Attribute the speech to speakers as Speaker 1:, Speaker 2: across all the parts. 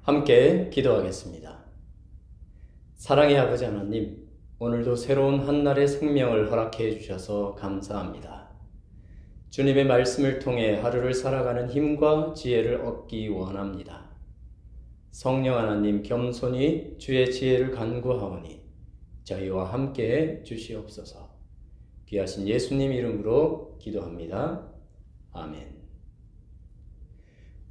Speaker 1: 함께 기도하겠습니다. 사랑의 아버지 하나님, 오늘도 새로운 한날의 생명을 허락해 주셔서 감사합니다. 주님의 말씀을 통해 하루를 살아가는 힘과 지혜를 얻기 원합니다. 성령 하나님, 겸손히 주의 지혜를 간구하오니 저희와 함께 주시옵소서. 귀하신 예수님 이름으로 기도합니다. 아멘.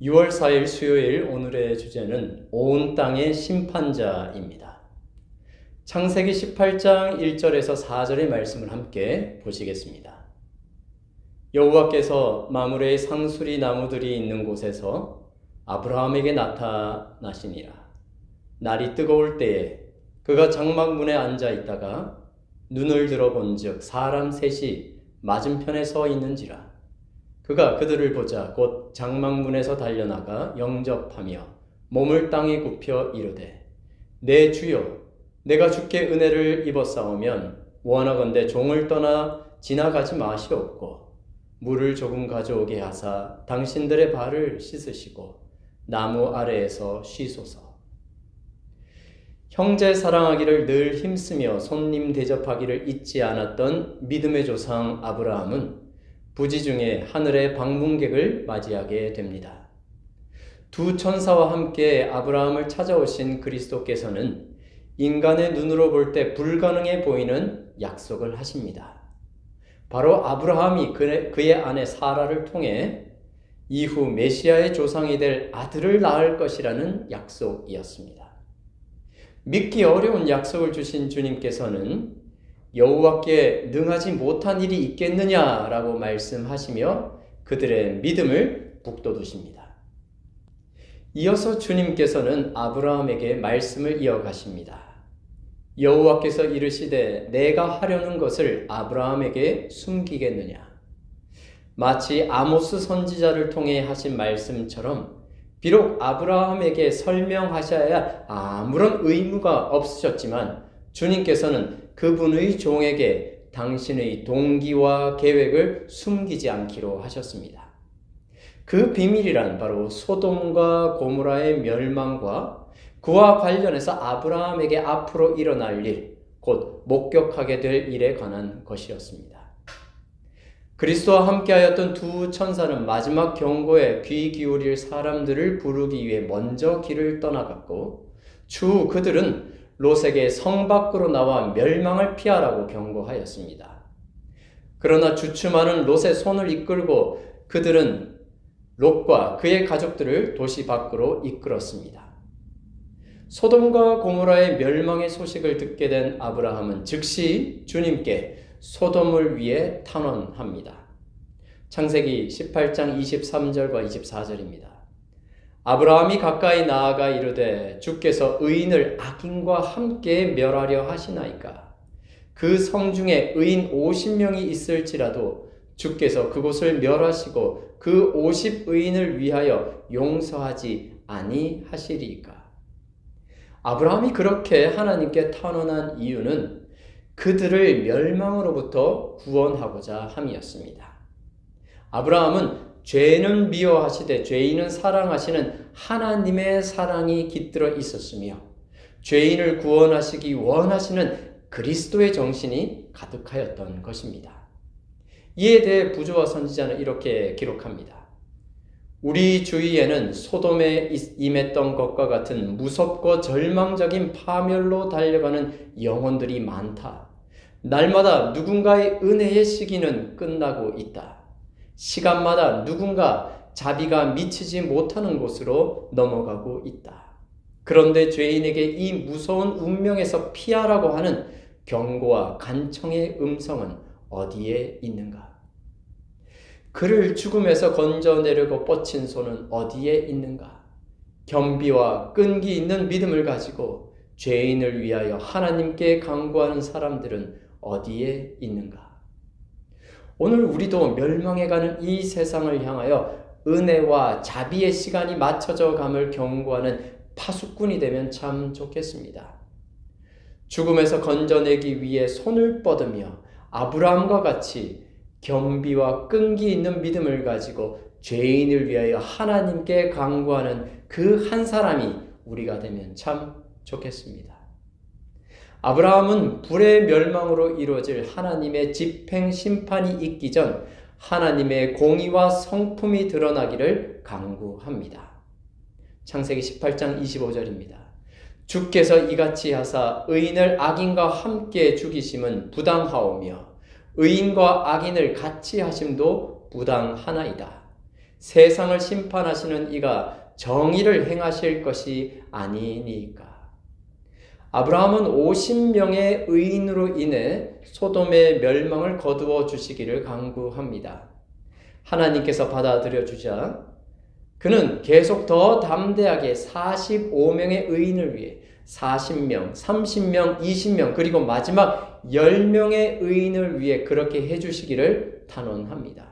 Speaker 1: 6월 4일 수요일, 오늘의 주제는 온 땅의 심판자입니다. 창세기 18장 1절에서 4절의 말씀을 함께 보시겠습니다. 여호와께서 마므레의 상수리 나무들이 있는 곳에서 아브라함에게 나타나시니라. 날이 뜨거울 때에 그가 장막문에 앉아 있다가 눈을 들어본즉 사람 셋이 맞은편에 서 있는지라. 그가 그들을 보자 곧 장막문에서 달려나가 영접하며 몸을 땅에 굽혀 이르되, 내 주여, 내가 주께 은혜를 입었사오면 원하건대 종을 떠나 지나가지 마시옵고 물을 조금 가져오게 하사 당신들의 발을 씻으시고 나무 아래에서 쉬소서. 형제 사랑하기를 늘 힘쓰며 손님 대접하기를 잊지 않았던 믿음의 조상 아브라함은 부지 중에 하늘의 방문객을 맞이하게 됩니다. 두 천사와 함께 아브라함을 찾아오신 그리스도께서는 인간의 눈으로 볼 때 불가능해 보이는 약속을 하십니다. 바로 아브라함이 그의 아내 사라를 통해 이후 메시아의 조상이 될 아들을 낳을 것이라는 약속이었습니다. 믿기 어려운 약속을 주신 주님께서는 여호와께 능하지 못한 일이 있겠느냐라고 말씀하시며 그들의 믿음을 북돋우십니다. 이어서 주님께서는 아브라함에게 말씀을 이어가십니다. 여호와께서 이르시되 내가 하려는 것을 아브라함에게 숨기겠느냐. 마치 아모스 선지자를 통해 하신 말씀처럼 비록 아브라함에게 설명하셔야 아무런 의무가 없으셨지만 주님께서는 그분의 종에게 당신의 동기와 계획을 숨기지 않기로 하셨습니다. 그 비밀이란 바로 소돔과 고모라의 멸망과 그와 관련해서 아브라함에게 앞으로 일어날 일, 곧 목격하게 될 일에 관한 것이었습니다. 그리스도와 함께하였던 두 천사는 마지막 경고에 귀 기울일 사람들을 부르기 위해 먼저 길을 떠나갔고 추후 그들은 롯에게 성 밖으로 나와 멸망을 피하라고 경고하였습니다. 그러나 주춤하는 롯의 손을 이끌고 그들은 롯과 그의 가족들을 도시 밖으로 이끌었습니다. 소돔과 고모라의 멸망의 소식을 듣게 된 아브라함은 즉시 주님께 소돔을 위해 탄원합니다. 창세기 18장 23절과 24절입니다. 아브라함이 가까이 나아가 이르되 주께서 의인을 악인과 함께 멸하려 하시나이까. 그 성 중에 의인 50명이 있을지라도 주께서 그곳을 멸하시고 그 50의인을 위하여 용서하지 아니하시리이까. 아브라함이 그렇게 하나님께 탄원한 이유는 그들을 멸망으로부터 구원하고자 함이었습니다. 아브라함은 죄는 미워하시되 죄인은 사랑하시는 하나님의 사랑이 깃들어 있었으며 죄인을 구원하시기 원하시는 그리스도의 정신이 가득하였던 것입니다. 이에 대해 부조와 선지자는 이렇게 기록합니다. 우리 주위에는 소돔에 임했던 것과 같은 무섭고 절망적인 파멸로 달려가는 영혼들이 많다. 날마다 누군가의 은혜의 시기는 끝나고 있다. 시간마다 누군가 자비가 미치지 못하는 곳으로 넘어가고 있다. 그런데 죄인에게 이 무서운 운명에서 피하라고 하는 경고와 간청의 음성은 어디에 있는가? 그를 죽음에서 건져내려고 뻗친 손은 어디에 있는가? 겸비와 끈기 있는 믿음을 가지고 죄인을 위하여 하나님께 간구하는 사람들은 어디에 있는가? 오늘 우리도 멸망해가는 이 세상을 향하여 은혜와 자비의 시간이 맞춰져 감을 경고하는 파수꾼이 되면 참 좋겠습니다. 죽음에서 건져내기 위해 손을 뻗으며 아브라함과 같이 겸비와 끈기 있는 믿음을 가지고 죄인을 위하여 하나님께 간구하는 그 한 사람이 우리가 되면 참 좋겠습니다. 아브라함은 불의 멸망으로 이루어질 하나님의 집행 심판이 있기 전 하나님의 공의와 성품이 드러나기를 간구합니다. 창세기 18장 25절입니다. 주께서 이같이 하사 의인을 악인과 함께 죽이심은 부당하오며 의인과 악인을 같이 하심도 부당하나이다. 세상을 심판하시는 이가 정의를 행하실 것이 아니니까. 아브라함은 50명의 의인으로 인해 소돔의 멸망을 거두어 주시기를 간구합니다. 하나님께서 받아들여 주자 그는 계속 더 담대하게 45명의 의인을 위해 40명, 30명, 20명 그리고 마지막 10명의 의인을 위해 그렇게 해주시기를 탄원합니다.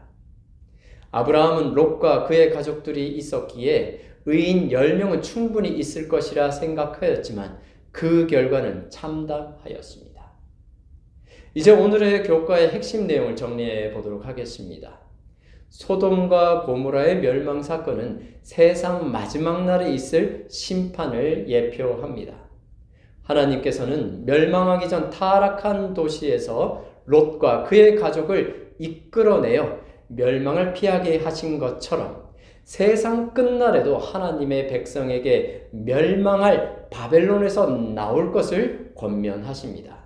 Speaker 1: 아브라함은 롯과 그의 가족들이 있었기에 의인 10명은 충분히 있을 것이라 생각하였지만 그 결과는 참담하였습니다. 이제 오늘의 교과의 핵심 내용을 정리해 보도록 하겠습니다. 소돔과 고모라의 멸망 사건은 세상 마지막 날에 있을 심판을 예표합니다. 하나님께서는 멸망하기 전 타락한 도시에서 롯과 그의 가족을 이끌어내어 멸망을 피하게 하신 것처럼 세상 끝날에도 하나님의 백성에게 멸망할 바벨론에서 나올 것을 권면하십니다.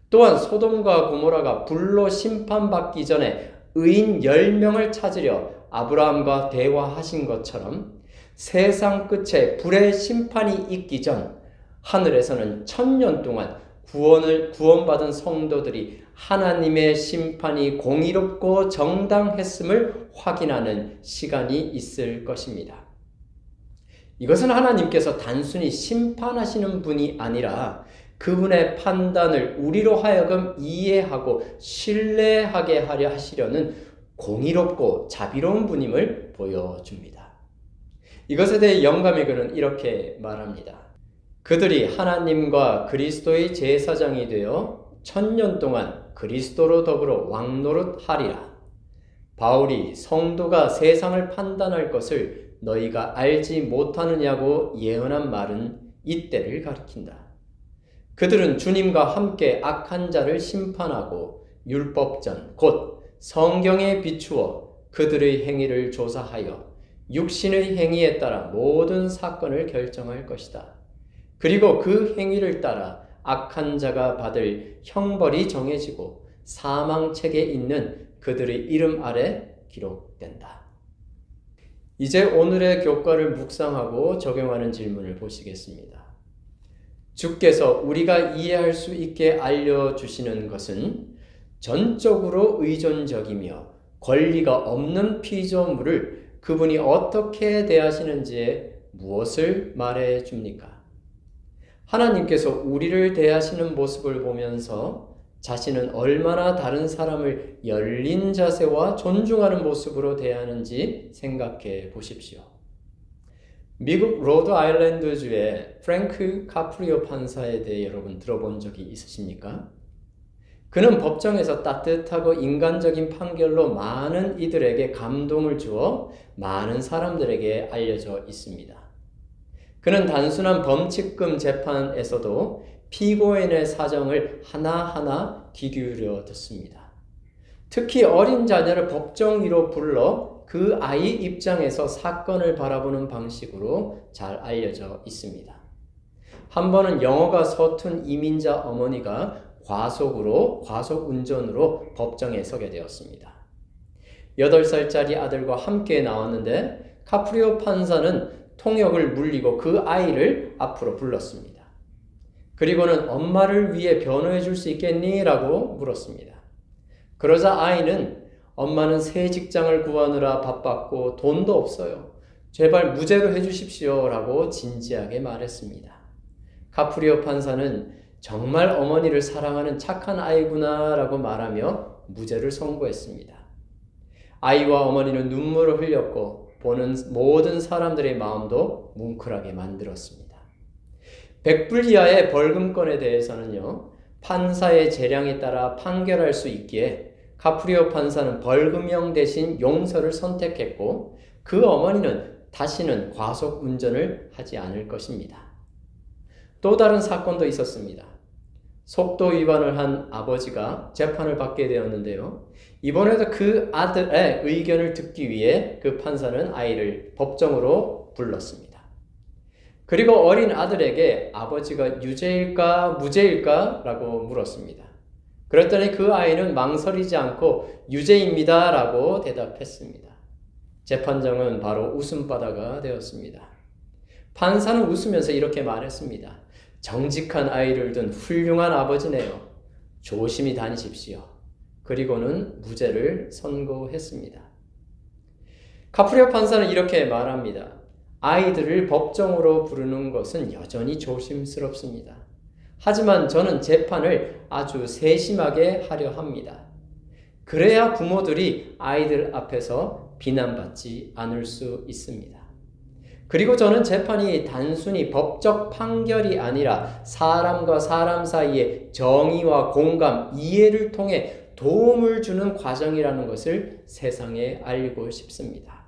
Speaker 1: 또한 소돔과 고모라가 불로 심판받기 전에 의인 10명을 찾으려 아브라함과 대화하신 것처럼 세상 끝에 불의 심판이 있기 전 하늘에서는 1000년 동안 구원받은 성도들이 하나님의 심판이 공의롭고 정당했음을 확인하는 시간이 있을 것입니다. 이것은 하나님께서 단순히 심판하시는 분이 아니라 그분의 판단을 우리로 하여금 이해하고 신뢰하게 하려 하시려는 공의롭고 자비로운 분임을 보여줍니다. 이것에 대해 영감의 글은 이렇게 말합니다. 그들이 하나님과 그리스도의 제사장이 되어 1000년 동안 그리스도로 더불어 왕노릇하리라. 바울이 성도가 세상을 판단할 것을 너희가 알지 못하느냐고 예언한 말은 이때를 가리킨다. 그들은 주님과 함께 악한 자를 심판하고 율법전 곧 성경에 비추어 그들의 행위를 조사하여 육신의 행위에 따라 모든 사건을 결정할 것이다. 그리고 그 행위를 따라 악한 자가 받을 형벌이 정해지고 사망책에 있는 그들의 이름 아래 기록된다. 이제 오늘의 교과를 묵상하고 적용하는 질문을 보시겠습니다. 주께서 우리가 이해할 수 있게 알려주시는 것은 전적으로 의존적이며 권리가 없는 피조물을 그분이 어떻게 대하시는지에 무엇을 말해 줍니까? 하나님께서 우리를 대하시는 모습을 보면서 자신은 얼마나 다른 사람을 열린 자세와 존중하는 모습으로 대하는지 생각해 보십시오. 미국 로드 아일랜드주의 프랭크 카프리오 판사에 대해 여러분 들어본 적이 있으십니까? 그는 법정에서 따뜻하고 인간적인 판결로 많은 이들에게 감동을 주어 많은 사람들에게 알려져 있습니다. 그는 단순한 범칙금 재판에서도 피고인의 사정을 하나하나 귀 기울여 듣습니다. 특히 어린 자녀를 법정 위로 불러 그 아이 입장에서 사건을 바라보는 방식으로 잘 알려져 있습니다. 한 번은 영어가 서툰 이민자 어머니가 과속 운전으로 법정에 서게 되었습니다. 8살짜리 아들과 함께 나왔는데 카프리오 판사는 통역을 물리고 그 아이를 앞으로 불렀습니다. 그리고는 엄마를 위해 변호해 줄 수 있겠니? 라고 물었습니다. 그러자 아이는 엄마는 새 직장을 구하느라 바빴고 돈도 없어요. 제발 무죄로 해주십시오. 라고 진지하게 말했습니다. 카프리오 판사는 정말 어머니를 사랑하는 착한 아이구나 라고 말하며 무죄를 선고했습니다. 아이와 어머니는 눈물을 흘렸고 보는 모든 사람들의 마음도 뭉클하게 만들었습니다. 100불 이하의 벌금권에 대해서는요, 판사의 재량에 따라 판결할 수 있기에 카프리오 판사는 벌금형 대신 용서를 선택했고 그 어머니는 다시는 과속 운전을 하지 않을 것입니다. 또 다른 사건도 있었습니다. 속도 위반을 한 아버지가 재판을 받게 되었는데요. 이번에도 그 아들의 의견을 듣기 위해 그 판사는 아이를 법정으로 불렀습니다. 그리고 어린 아들에게 아버지가 유죄일까 무죄일까? 라고 물었습니다. 그랬더니 그 아이는 망설이지 않고 유죄입니다 라고 대답했습니다. 재판장은 바로 웃음바다가 되었습니다. 판사는 웃으면서 이렇게 말했습니다. 정직한 아이를 둔 훌륭한 아버지네요. 조심히 다니십시오. 그리고는 무죄를 선고했습니다. 카프리아 판사는 이렇게 말합니다. 아이들을 법정으로 부르는 것은 여전히 조심스럽습니다. 하지만 저는 재판을 아주 세심하게 하려 합니다. 그래야 부모들이 아이들 앞에서 비난받지 않을 수 있습니다. 그리고 저는 재판이 단순히 법적 판결이 아니라 사람과 사람 사이의 정의와 공감, 이해를 통해 도움을 주는 과정이라는 것을 세상에 알리고 싶습니다.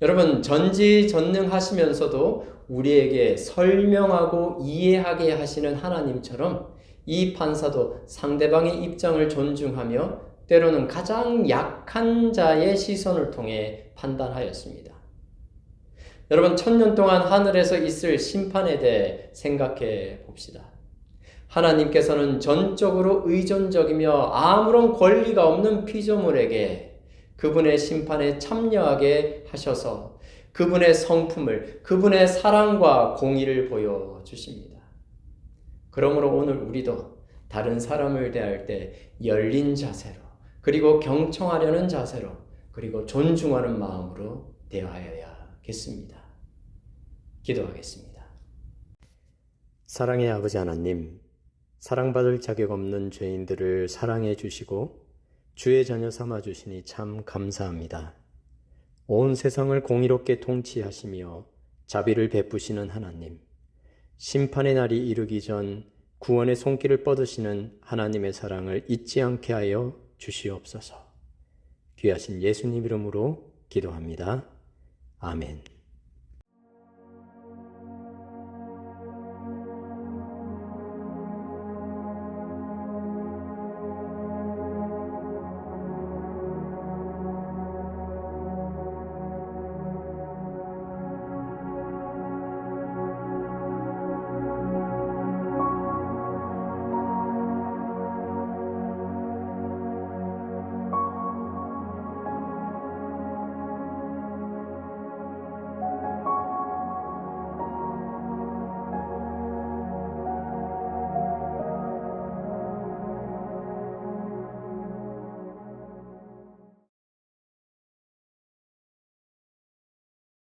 Speaker 1: 여러분, 전지전능하시면서도 우리에게 설명하고 이해하게 하시는 하나님처럼 이 판사도 상대방의 입장을 존중하며 때로는 가장 약한 자의 시선을 통해 판단하였습니다. 여러분, 1000년 동안 하늘에서 있을 심판에 대해 생각해 봅시다. 하나님께서는 전적으로 의존적이며 아무런 권리가 없는 피조물에게 그분의 심판에 참여하게 하셔서 그분의 성품을, 그분의 사랑과 공의를 보여주십니다. 그러므로 오늘 우리도 다른 사람을 대할 때 열린 자세로, 그리고 경청하려는 자세로, 그리고 존중하는 마음으로 대하여야겠습니다. 기도하겠습니다. 사랑의 아버지 하나님, 사랑받을 자격 없는 죄인들을 사랑해 주시고 주의 자녀 삼아 주시니 참 감사합니다. 온 세상을 공의롭게 통치하시며 자비를 베푸시는 하나님, 심판의 날이 이르기 전 구원의 손길을 뻗으시는 하나님의 사랑을 잊지 않게 하여 주시옵소서. 귀하신 예수님 이름으로 기도합니다. 아멘.